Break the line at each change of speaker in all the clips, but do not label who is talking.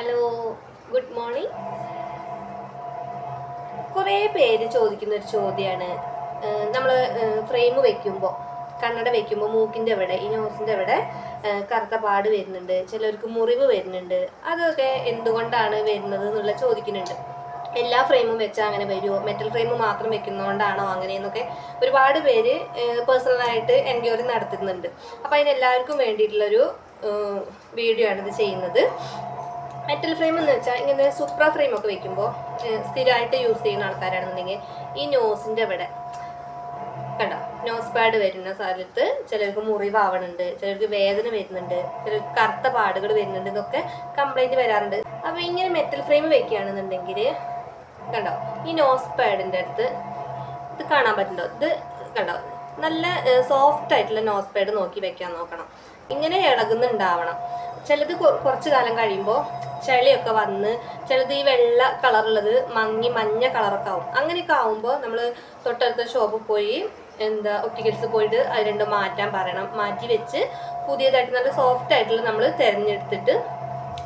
Hello, good morning. കുറേ പേര് ചോദിക്കുന്ന ഒരു ചോദ്യമാണ്, നമ്മൾ ഫ്രെയിം വെക്കുമ്പോൾ, കണ്ണട വെക്കുമ്പോൾ മൂക്കിൻ്റെ അവിടെ, ഈ നോസിൻ്റെ അവിടെ കറുത്ത പാട് വരുന്നുണ്ട്, ചിലർക്ക് മുറിവ് വരുന്നുണ്ട്. അതൊക്കെ എന്തുകൊണ്ടാണ് വരുന്നത് എന്നുള്ള ചോദിക്കുന്നുണ്ട്. എല്ലാ ഫ്രെയിമും വെച്ചാൽ അങ്ങനെ വരുമോ, മെറ്റൽ ഫ്രെയിം മാത്രം വെക്കുന്നതുകൊണ്ടാണോ അങ്ങനെയെന്നൊക്കെ ഒരുപാട് പേര് പേഴ്സണലായിട്ട് എൻക്വയറി നടത്തുന്നുണ്ട്. അപ്പോൾ അതിനെല്ലാവർക്കും വേണ്ടിയിട്ടുള്ളൊരു വീഡിയോ ആണ് ഇത് ചെയ്യുന്നത്. മെറ്റൽ ഫ്രെയിം എന്ന് വെച്ചാൽ ഇങ്ങനെ സൂപ്ര ഫ്രെയിം ഒക്കെ വെക്കുമ്പോൾ സ്ഥിരമായിട്ട് യൂസ് ചെയ്യുന്ന ആൾക്കാരാണെന്നുണ്ടെങ്കിൽ ഈ നോസിൻ്റെ അവിടെ കണ്ടോ, നോസ് പാഡ് വരുന്ന സ്ഥലത്ത് ചിലർക്ക് മുറിവാവണുണ്ട്, ചിലർക്ക് വേദന വരുന്നുണ്ട്, ചിലർക്ക് കറുത്ത പാടുകൾ വരുന്നുണ്ട്, ഇതൊക്കെ കംപ്ലൈൻറ്റ് വരാറുണ്ട്. അപ്പോൾ ഇങ്ങനെ മെറ്റൽ ഫ്രെയിം വെക്കുകയാണെന്നുണ്ടെങ്കിൽ കണ്ടോ, ഈ നോസ് പാഡിൻ്റെ അടുത്ത് ഇത് കാണാൻ പറ്റുന്നുണ്ടോ, ഇത് കണ്ടോ, നല്ല സോഫ്റ്റ് ആയിട്ടുള്ള നോസ് പാഡ് നോക്കി വെക്കാൻ നോക്കണം. ഇങ്ങനെ ഇളകുന്നുണ്ടാവണം. ചിലത് കുറച്ച് കാലം കഴിയുമ്പോൾ ചളിയൊക്കെ വന്ന്, ചിലത് ഈ വെള്ള കളറുള്ളത് മഞ്ഞ കളറൊക്കെ ആവും. അങ്ങനെയൊക്കെ ആവുമ്പോൾ നമ്മൾ തൊട്ടടുത്ത ഷോപ്പിൽ പോയി ഒപ്റ്റിക്കൽസ് പോയിട്ട് അത് രണ്ടും മാറ്റാൻ പറയണം. മാറ്റി വെച്ച് പുതിയതായിട്ട് നല്ല സോഫ്റ്റ് ആയിട്ടുള്ള നമ്മൾ തിരഞ്ഞെടുത്തിട്ട്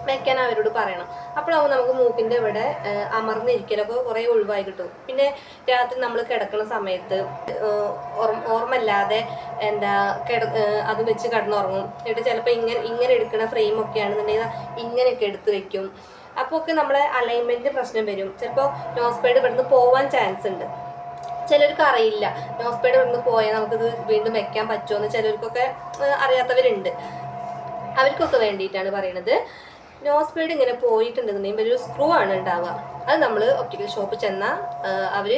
വെക്കാൻ അവരോട് പറയണം. അപ്പോഴാവും നമുക്ക് മൂക്കിൻ്റെ ഇവിടെ അമർന്നിരിക്കലൊക്കെ കുറേ ഒഴിവായി കിട്ടും. പിന്നെ രാത്രി നമ്മൾ കിടക്കുന്ന സമയത്ത് ഓർമ്മയില്ലാതെ അത് വെച്ച് കിടന്നുറങ്ങും. എന്നിട്ട് ചിലപ്പോൾ ഇങ്ങനെ എടുക്കുന്ന ഫ്രെയിമൊക്കെ ആണെന്നുണ്ടെങ്കിൽ ഇങ്ങനെയൊക്കെ എടുത്ത് വെക്കും. അപ്പോൾ ഒക്കെ നമ്മളെ അലൈൻമെൻറ്റ് പ്രശ്നം വരും. ചിലപ്പോൾ നോസ് പാഡ് ഇവിടുന്ന് പോവാൻ ചാൻസ് ഉണ്ട്. ചിലർക്ക് അറിയില്ല നോസ് പാഡ് ഇവിടുന്ന് പോയാൽ നമുക്കിത് വീണ്ടും വെക്കാൻ പറ്റുമോ ചിലർക്കൊക്കെ അറിയാത്തവരുണ്ട്. അവർക്കൊക്കെ വേണ്ടിയിട്ടാണ് പറയണത്. നോസ് പാഡ് ഇങ്ങനെ പോയിട്ടുണ്ടെന്നുണ്ടെങ്കിൽ ഒരു സ്ക്രൂ ആണ് ഉണ്ടാവുക. അത് നമ്മൾ ഒപ്റ്റിക്കൽ ഷോപ്പിൽ ചെന്നാൽ അവർ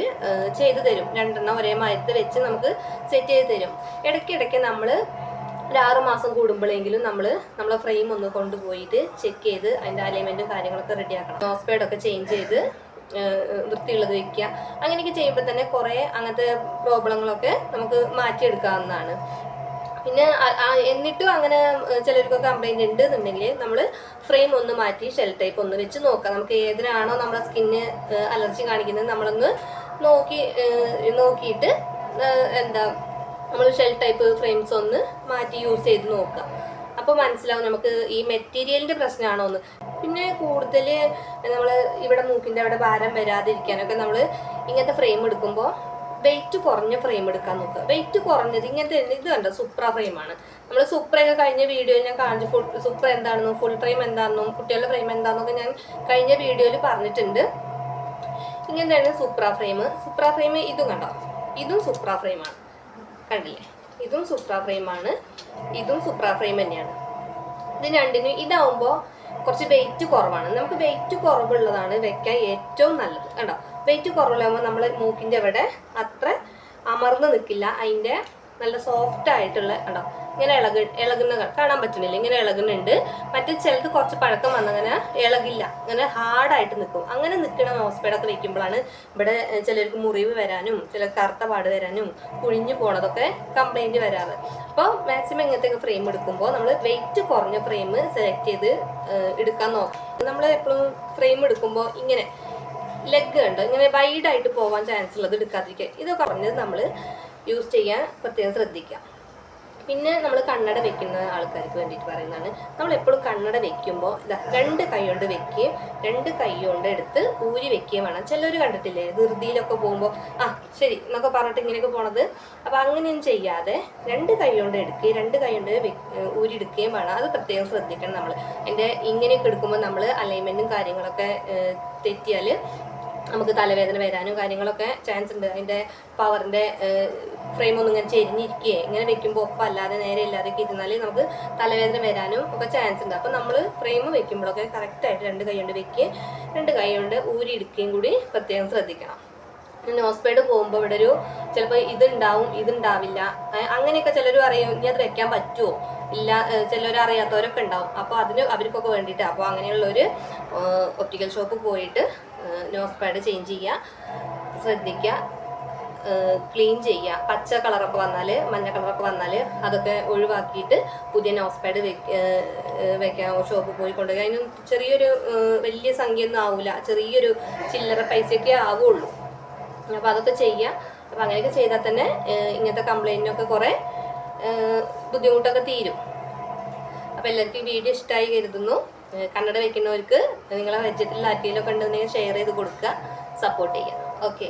ചെയ്തു തരും. രണ്ടെണ്ണം ഒരേ മായത്ത് വെച്ച് നമുക്ക് സെറ്റ് ചെയ്ത് തരും. ഇടയ്ക്കിടയ്ക്ക് നമ്മൾ ഒരു 6 മാസം കൂടുമ്പോഴെങ്കിലും നമ്മളെ ഫ്രെയിം ഒന്ന് കൊണ്ടുപോയിട്ട് ചെക്ക് ചെയ്ത് അതിൻ്റെ അലൈൻമെൻറ്റും കാര്യങ്ങളൊക്കെ റെഡിയാക്കണം. നോസ് പാഡൊക്കെ ചേഞ്ച് ചെയ്ത് വൃത്തിയുള്ളത് വെക്കുക. അങ്ങനെയൊക്കെ ചെയ്യുമ്പോൾ തന്നെ കുറേ അങ്ങനത്തെ പ്രോബ്ലങ്ങളൊക്കെ നമുക്ക് മാറ്റിയെടുക്കാവുന്നതാണ്. പിന്നെ എന്നിട്ടും അങ്ങനെ ചിലർക്കൊക്കെ കംപ്ലൈൻറ്റ് ഉണ്ട് എന്നുണ്ടെങ്കിൽ നമ്മൾ ഫ്രെയിം ഒന്ന് മാറ്റി ഷെൽ ടൈപ്പ് ഒന്ന് വെച്ച് നോക്കാം. നമുക്ക് ഏതിനാണോ നമ്മുടെ സ്കിന്ന് അലർജി കാണിക്കുന്നത് നമ്മളൊന്ന് നോക്കിയിട്ട് നമ്മൾ ഷെൽ ടൈപ്പ് ഫ്രെയിംസ് ഒന്ന് മാറ്റി യൂസ് ചെയ്ത് നോക്കാം. അപ്പോൾ മനസ്സിലാവും നമുക്ക് ഈ മെറ്റീരിയലിൻ്റെ പ്രശ്നമാണോ എന്ന്. പിന്നെ കൂടുതൽ നമ്മൾ ഇവിടെ മൂക്കിൻ്റെ അവിടെ ഭാരം വരാതിരിക്കാനൊക്കെ നമ്മൾ ഇങ്ങനത്തെ ഫ്രെയിം എടുക്കുമ്പോൾ വെയിറ്റ് കുറഞ്ഞ ഫ്രെയിം എടുക്കാൻ നോക്കുക. വെയിറ്റ് കുറഞ്ഞത് ഇങ്ങനത്തെ ഇത് കണ്ടോ, സുപ്ര ഫ്രെയിമാണ്. നമ്മൾ സുപ്രയൊക്കെ കഴിഞ്ഞ വീഡിയോയിൽ ഞാൻ കാണിച്ചു. സുപ്ര എന്താണെന്നും ഫുൾ ഫ്രെയിം എന്താണെന്നും കുട്ടികളുടെ ഫ്രെയിം എന്താണെന്നൊക്കെ ഞാൻ കഴിഞ്ഞ വീഡിയോയിൽ പറഞ്ഞിട്ടുണ്ട്. ഇങ്ങനത്തെയാണ് സുപ്ര ഫ്രെയിം. സുപ്ര ഫ്രെയിം ഇതും കണ്ടോ, ഇതും സുപ്ര ഫ്രെയിമാണ്. കണ്ടില്ലേ, ഇതും സുപ്ര ഫ്രെയിമാണ്, ഇതും സുപ്ര ഫ്രെയിം തന്നെയാണ്. ഇത് രണ്ടിനും ഇതാവുമ്പോൾ കുറച്ച് വെയിറ്റ് കുറവാണ്. നമുക്ക് വെയിറ്റ് കുറവുള്ളതാണ് വെക്കാൻ ഏറ്റവും നല്ലത്. കണ്ടോ, വെയിറ്റ് കുറവില്ലാകുമ്പോൾ നമ്മൾ മൂക്കിൻ്റെ അവിടെ അത്ര അമർന്ന് നിൽക്കില്ല. അതിൻ്റെ നല്ല സോഫ്റ്റ് ആയിട്ടുള്ള കണ്ടോ, ഇങ്ങനെ ഇളകുന്ന കാണാൻ പറ്റുന്നില്ല, ഇങ്ങനെ ഇളകുന്നുണ്ട്. മറ്റേ ചിലത് കുറച്ച് പഴക്കം വന്നങ്ങനെ ഇളകില്ല, അങ്ങനെ ഹാർഡായിട്ട് നിൽക്കും. അങ്ങനെ നിൽക്കുന്ന നോസ് പാഡൊക്കെ വെക്കുമ്പോഴാണ് ഇവിടെ ചിലർക്ക് മുറിവ് വരാനും ചില കറുത്ത പാട് വരാനും കുഴിഞ്ഞു പോണതൊക്കെ കംപ്ലൈൻറ്റ് വരാറ്. അപ്പോൾ മാക്സിമം ഇങ്ങനത്തെയൊക്കെ ഫ്രെയിം എടുക്കുമ്പോൾ നമ്മൾ വെയിറ്റ് കുറഞ്ഞ ഫ്രെയിം സെലക്ട് ചെയ്ത് എടുക്കാൻ നോക്കാം. നമ്മൾ എപ്പോഴും ഫ്രെയിം എടുക്കുമ്പോൾ ഇങ്ങനെ ലെഗ് ഉണ്ട്, ഇങ്ങനെ വൈഡായിട്ട് പോകാൻ ചാൻസ് ഉള്ളത് എടുക്കാതിരിക്കുക. ഇതൊക്കെ പറഞ്ഞത് നമ്മൾ യൂസ് ചെയ്യാൻ പ്രത്യേകം ശ്രദ്ധിക്കുക. പിന്നെ നമ്മൾ കണ്ണട വെക്കുന്ന ആൾക്കാർക്ക് വേണ്ടിയിട്ട് പറയുന്നതാണ്, നമ്മൾ എപ്പോഴും കണ്ണട വെക്കുമ്പോൾ രണ്ട് കൈ കൊണ്ട് വെക്കുകയും രണ്ട് കൈ കൊണ്ട് എടുത്ത് ഊരി വെക്കുകയും വേണം. ചിലർ കണ്ടിട്ടില്ലേ ധൃതിയിലൊക്കെ പോകുമ്പോൾ ശരി എന്നൊക്കെ പറഞ്ഞിട്ട് ഇങ്ങനെയൊക്കെ പോണത്. അപ്പോൾ അങ്ങനെയൊന്നും ചെയ്യാതെ രണ്ട് കൈ കൊണ്ട് എടുക്കുകയും രണ്ട് കൈ കൊണ്ട് ഊരി എടുക്കുകയും വേണം. അത് പ്രത്യേകം ശ്രദ്ധിക്കണം. നമ്മൾ എൻ്റെ ഇങ്ങനെയൊക്കെ എടുക്കുമ്പോൾ നമ്മൾ അലൈൻമെൻറ്റും കാര്യങ്ങളൊക്കെ തെറ്റിയാൽ നമുക്ക് തലവേദന വരാനും കാര്യങ്ങളൊക്കെ ചാൻസ് ഉണ്ട്. അതിൻ്റെ പവറിൻ്റെ ഫ്രെയിം ഒന്നും ഇങ്ങനെ ചെരിഞ്ഞിരിക്കുകയെ ഇങ്ങനെ വെക്കുമ്പോൾ ഒപ്പമല്ലാതെ നേരെ ഇല്ലാതെയൊക്കെ ഇരുന്നാൽ നമുക്ക് തലവേദന വരാനും ഒക്കെ ചാൻസ് ഉണ്ട്. അപ്പോൾ നമ്മൾ ഫ്രെയിം വെക്കുമ്പോഴൊക്കെ കറക്റ്റായിട്ട് രണ്ട് കൈ കൊണ്ട് വെക്കുകയും രണ്ട് കൈ കൊണ്ട് ഊരി എടുക്കുകയും കൂടി പ്രത്യേകം ശ്രദ്ധിക്കണം. നോസ് പാഡ് പോകുമ്പോൾ ഇവിടെ ഒരു ചിലപ്പോൾ ഇതുണ്ടാവില്ല, അങ്ങനെയൊക്കെ ചിലർ അറിയും. ഇനി അത് വെക്കാൻ പറ്റുമോ ഇല്ല, ചിലർ അറിയാത്തവരൊക്കെ ഉണ്ടാവും. അപ്പോൾ അവർക്കൊക്കെ വേണ്ടിയിട്ട് അപ്പോൾ അങ്ങനെയുള്ളൊരു ഒപ്റ്റിക്കൽ ഷോപ്പ് പോയിട്ട് നോസ് പാഡ് ചേഞ്ച് ചെയ്യുക, ശ്രദ്ധിക്കുക, ക്ലീൻ ചെയ്യുക. പച്ച കളറൊക്കെ വന്നാൽ മഞ്ഞ കളറൊക്കെ വന്നാൽ അതൊക്കെ ഒഴിവാക്കിയിട്ട് പുതിയ നോസ് പാഡ് വെക്കാൻ ഷോപ്പിൽ പോയി കൊണ്ടുപോയി. അതിന് ചെറിയൊരു വലിയ സംഖ്യ ഒന്നും ആവില്ല, ചെറിയൊരു ചില്ലറ പൈസയൊക്കെ ആവുള്ളൂ. അപ്പോൾ അതൊക്കെ ചെയ്യുക. അപ്പോൾ അങ്ങനെയൊക്കെ ചെയ്താൽ തന്നെ ഇങ്ങനത്തെ കംപ്ലൈൻറ്റിനൊക്കെ കുറേ ബുദ്ധിമുട്ടൊക്കെ തീരും. അപ്പോൾ എല്ലാവർക്കും ഈ വീഡിയോ ഇഷ്ടമായി കരുതുന്നു. കണ്ണട വെക്കുന്നവർക്ക് നിങ്ങളെ പരിചയത്തിലുള്ള ആർക്കെങ്കിലും ഒക്കെ ഉണ്ടെന്നുണ്ടെങ്കിൽ ഷെയർ ചെയ്ത് കൊടുക്കുക, സപ്പോർട്ട് ചെയ്യുക. ഓക്കെ.